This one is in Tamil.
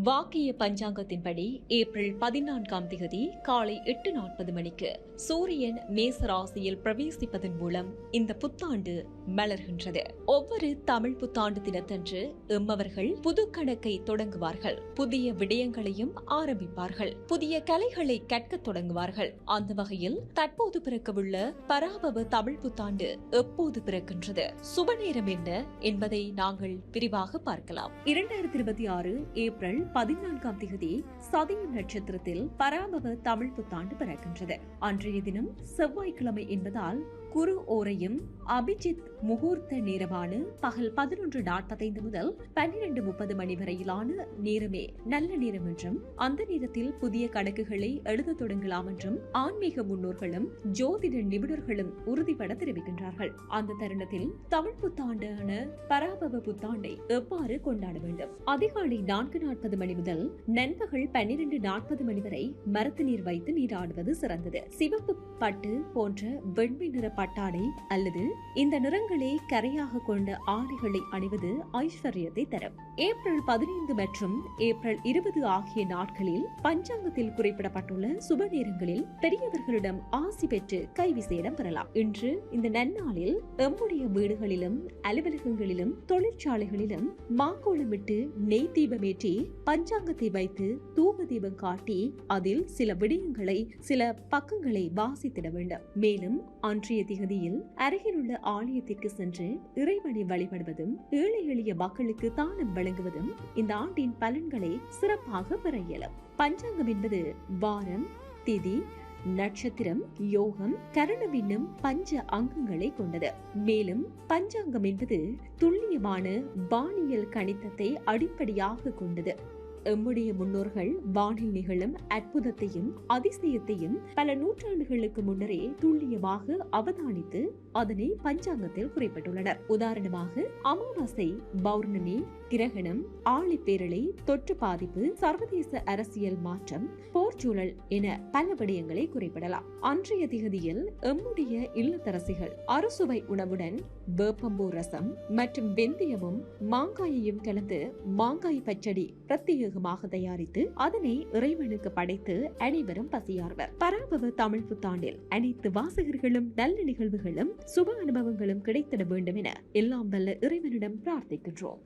வாக்கிய பஞ்சாங்கத்தின்படி ஏப்ரல் 14ஆம் தேதி காலை 8:40 மணிக்கு சூரியன் மேச ராசியில் பிரவேசிப்பதன் மூலம் இந்த புத்தாண்டு மலர்கின்றது. ஒவ்வொரு தமிழ் புத்தாண்டு தினத்தன்று எம்மவர்கள் புது கணக்கை தொடங்குவார்கள், புதிய விடயங்களையும் ஆரம்பிப்பார்கள், புதிய கலைகளை கற்கத் தொடங்குவார்கள். அந்த வகையில் தற்போது பிறக்கவுள்ள பராபவ தமிழ் புத்தாண்டு எப்போது பிறக்கின்றது, சுபநேரம் என்ன என்பதை நாங்கள் விரிவாக பார்க்கலாம். 2026 ஏப்ரல் 14ஆம் தேதி சதயம் நட்சத்திரத்தில் பராபவ தமிழ் புத்தாண்டு பிறக்கின்றது. அன்றைய தினம் செவ்வாய்க்கிழமை என்பதால் குரு ஓரையும் அபிஜித் முகூர்த்த நேரமான பகல் 11:45 முதல் 12:30 மணி வரையிலான நேரமே நல்ல நேரம் என்றும், அந்த நேரத்தில் புதிய கணக்குகளை எழுத தொடங்கலாம் என்றும் ஆன்மீக முன்னோர்களும் ஜோதிட நிபுணர்களும் உறுதிபட தெரிவிக்கின்றார்கள். அந்த தருணத்தில் தமிழ் புத்தாண்டான பராபவ புத்தாண்டை எவ்வாறு கொண்டாட வேண்டும்? அதிகாலை 4:40 மணி முதல் நண்பகல் 12:40 மணி வரை மரத்து நீர் வைத்து நீராடுவது சிறந்தது. சிவப்பு பட்டு போன்ற வெண்மை நிற பட்டாடை அல்லது இந்த நிறங்களை கரையாக கொண்ட ஆடைகளை அணிவது ஐஸ்வர்யத்தை தரும். ஏப்ரல் 15 மற்றும் ஏப்ரல் 20 ஆகிய நாட்களில் பஞ்சாங்கத்தில் குறிப்பிடப்பட்டுள்ள சுப நேரங்களில் பெரியவர்களிடம் ஆசி பெற்று கைவிசேடம் பெறலாம். இன்று இந்த நன்னாளில் எம்முடைய வீடுகளிலும் அலுவலகங்களிலும் தொழிற்சாலைகளிலும் மாக்கோளமிட்டு நெய் தீபமேற்றி பஞ்சாங்கத்தை வைத்து தூப தீபம் காட்டி அதில் சில விடயங்களை, சில பக்கங்களை வாசித்திட வேண்டும். மேலும் அன்றைய திகதியில் அருகிலுள்ள ஆலயத்திற்கு சென்று இறைவனை வழிபடுவதும் ஏழை எளிய மக்களுக்கு தானம் வழங்குவதும் இந்த ஆண்டின் பலன்களை சிறப்பாக பெற இயலும். பஞ்சாங்கம் என்பது வாரம், திதி, நட்சத்திரம், யோகம், கரணம் என்னும் பஞ்ச அங்கங்களை கொண்டது. மேலும் பஞ்சாங்கம் என்பது துல்லியமான வானியல் கணிதத்தை அடிப்படையாக கொண்டது. எம்முடைய முன்னோர்கள் வானில் நிகழும் அற்புதத்தையும் அதிசயத்தையும் பல நூற்றாண்டுகளுக்கு முன்னரே துல்லியமாக அவதானித்து அதனை பஞ்சாங்கத்தில் குறிப்பிட்டுள்ளனர். உதாரணமாக அமாவாசை, பௌர்ணமி, கிரகணம், ஆழிப்பேரலை, தொற்று பாதிப்பு, சர்வதேச அரசியல் மாற்றம், போர்ச்சூழல் என பல விடயங்களை குறிப்பிடலாம். அன்றைய திகதியில் எம்முடைய இல்லத்தரசிகள் அறுசுவை உணவுடன் வேப்பம்பூ ரசம் மற்றும் வெந்தயமும் மாங்காயையும் கலந்து மாங்காய் பச்சடி பிரத்யேகமாக தயாரித்து அதனை இறைவனுக்கு படைத்து அனைவரும் பசியார்வர். பராபவ தமிழ் புத்தாண்டில் அனைத்து வாசகர்களும் நல்ல நிகழ்வுகளும் சுப அனுபவங்களும் கிடைத்திட வேண்டும் என எல்லாம் வல்ல இறைவனிடம் பிரார்த்திக்கின்றோம்.